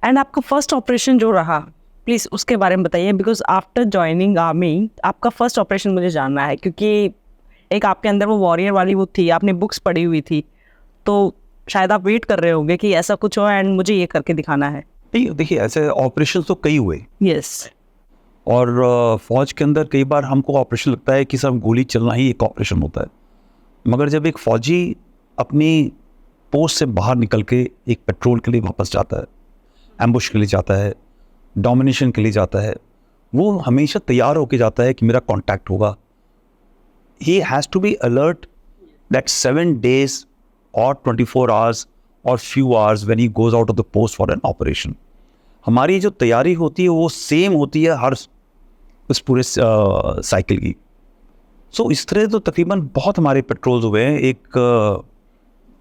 And आपका first operation जो रहा, प्लीज़ उसके बारे में बताइए, बिकॉज आफ्टर जॉइनिंग आर्मी आपका फर्स्ट ऑपरेशन मुझे जानना है, क्योंकि एक आपके अंदर वो वॉरियर वाली वो थी, आपने बुक्स पढ़ी हुई थी, तो शायद आप वेट कर रहे होंगे कि ऐसा कुछ हो एंड मुझे ये करके दिखाना है। नहीं, देखिए ऐसे ऑपरेशन तो कई हुए यस। और फौज के अंदर कई बार हमको ऑपरेशन लगता है कि सब गोली चलना ही एक ऑपरेशन होता है, मगर जब एक फौजी अपनी पोस्ट से बाहर निकल के एक पेट्रोल के लिए वापस जाता है, एम्बुश के लिए जाता है, डोमिनेशन के लिए जाता है, वो हमेशा तैयार होके जाता है कि मेरा कांटेक्ट होगा. He has to be alert that 7 days or 24 hours or few hours when he goes out of the post for an operation. हमारी जो तैयारी होती है वो सेम होती है हर उस पूरे साइकिल की. सो इस तरह तो तकरीबन बहुत हमारे पेट्रोल्स हुए हैं. एक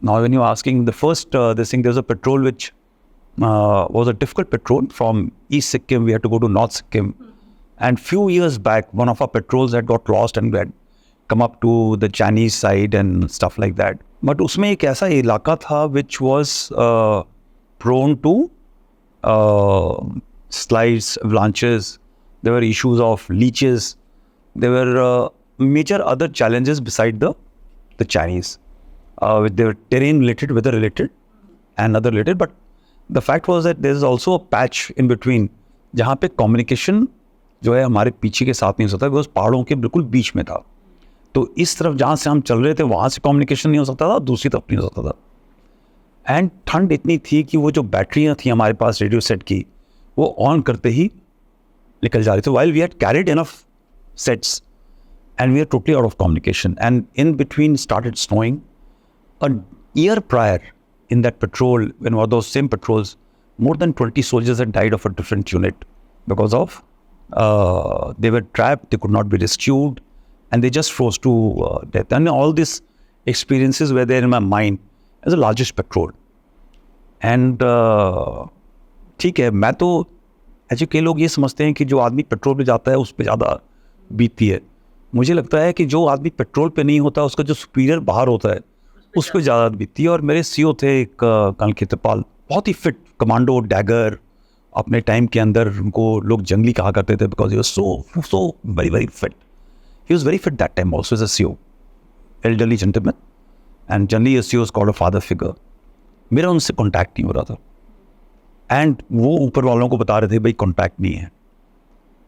now when you're asking the first this thing, there's a patrol which was a difficult patrol from East Sikkim. We had to go to North Sikkim, and few years back one of our patrols had got lost and we had come up to the Chinese side and stuff like that. But उसमें एक ऐसा इलाका था which was prone to slides, avalanches. There were issues of leeches. There were major other challenges beside the Chinese. They were terrain related, weather related, and other related. But the fact was that there is also a patch in between जहाँ पे communication जो है हमारे पीछे के साथ नहीं हो सकता, बिकॉज पहाड़ों के बिल्कुल बीच में था. तो इस तरफ जहाँ से हम चल रहे थे वहाँ से कम्युनिकेशन नहीं हो सकता था, दूसरी तरफ नहीं हो सकता था. एंड ठंड इतनी थी कि वो जो बैटरियाँ थी हमारे पास रेडियो सेट की, वो ऑन करते ही निकल जा रही थी. While we had carried enough sets and we are totally out of communication. And in between started snowing. A year prior in that patrol, when one of those same patrols, more than 20 soldiers had died of a different unit because of they were trapped, they could not be rescued, and they just froze to death. And all these experiences were there in my mind as the largest patrol. And ठीक है, मैं तो ऐसे कई लोग ये समझते हैं कि जो आदमी पेट्रोल पे जाता है उस पर ज़्यादा बीतती है. मुझे लगता है कि जो आदमी पेट्रोल पे नहीं होता उसका जो सुपीरियर बाहर होता है उस पर ज़्यादा बीतती है. और मेरे सीओ थे एक काल खेत्रपाल, बहुत ही फिट कमांडो, डैगर. अपने टाइम के अंदर उनको लोग जंगली कहा करते थे because he was so very very fit. He was very fit that time also as a CEO, elderly gentleman, and generally a CEO is called a father figure. मेरा उनसे कॉन्टैक्ट नहीं हो रहा था एंड वो ऊपर वालों को बता रहे थे भाई कॉन्टैक्ट नहीं है.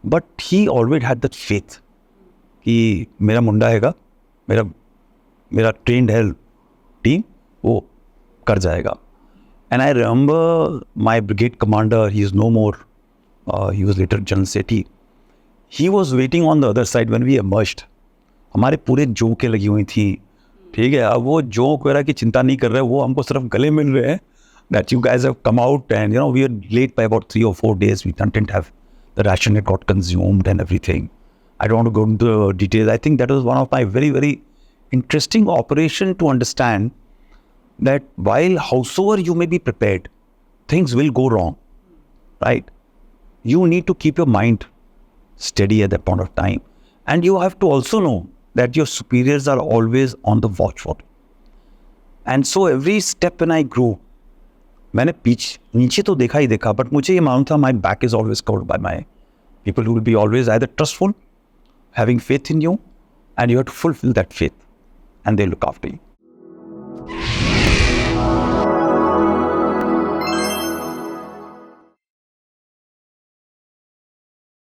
But he always had that faith कि मेरा मुंडा हैगा, मेरा ट्रेंड है टीम, वो कर जाएगा. And I remember my brigade commander, he is no more, he was later general Sethi. He was waiting on the other side when we emerged. हमारे पूरे जोंकें लगी हुई थी, ठीक है. अब वो जोंक वगैरह की चिंता नहीं कर रहे, वो हमको सिर्फ गले मिल रहे हैं that you guys have come out and you know we are late by about 3 or 4 days. We didn't have the ration, it got consumed and everything. I don't want to go into details. I think that was one of my very very interesting operation to understand that while howsoever you may be prepared, things will go wrong, right? You need to keep your mind steady at that point of time, and you have to also know that your superiors are always on the watch for it. And so every step when I grew, मैंने नीचे तो देखा ही देखा, but मुझे ये मालूम था my back is always covered by my people who will be always either trustful, having faith in you, and you have to fulfill that faith and they look after you.